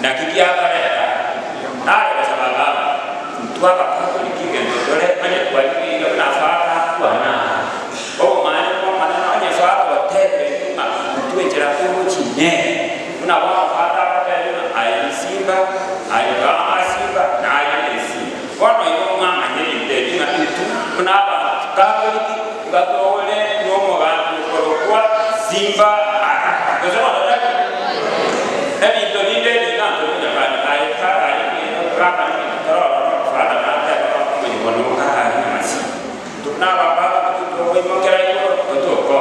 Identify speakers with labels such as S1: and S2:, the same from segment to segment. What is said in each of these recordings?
S1: na kikiagareta naye sababu twaba kulikige ndole kwenye kwa hivi na fara kwa na kwa maana kwa maana kwenye fara watebe tuma tuenjera kwa chine kuna wao fara kwa ai simba ai kama simba na ai simba kwa hiyo mama yeye ndio na kitu kuna Katoliki gatole nomo bantu kwa simba kwa sababu Emi toninde ni kanto ni japani ai kaka ni rapa ni toro fada na ya kwa ni bonuka ni masi tuna baba to ko mo kera ko to ko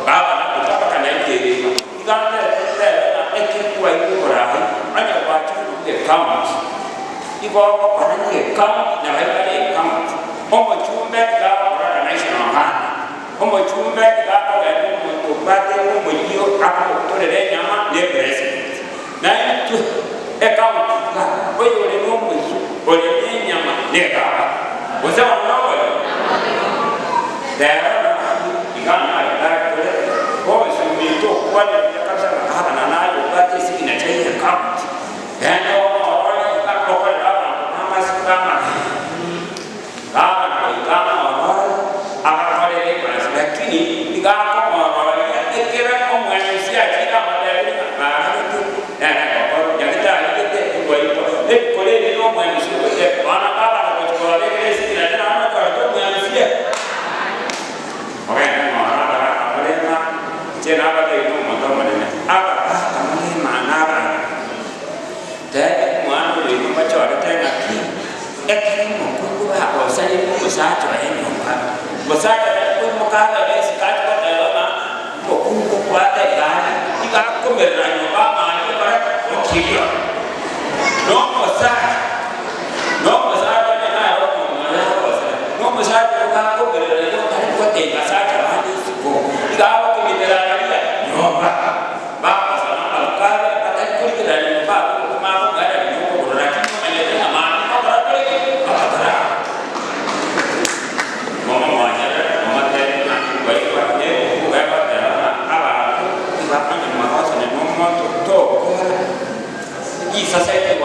S1: baba na ko ta kana ikere igante le na eke kwa ko ra anya kwa chu de count ibo ko pana ni count na ha ni count homo chumbe ga ora national ha homo chumbe ga ko ga mo to bate mo yo ako to le nyama le president na itu account la wewe ule mungu ule nyama nega wazao nao ndio igana ya kule kwa sababu to kwa ni kabisa hapa na nayo bati siki na chai account ndio wale kwa kwa mama sikama kama wale akapale kwa lakini igana kwa wale ikira kwa mwanisia kila madai na Sasa hivi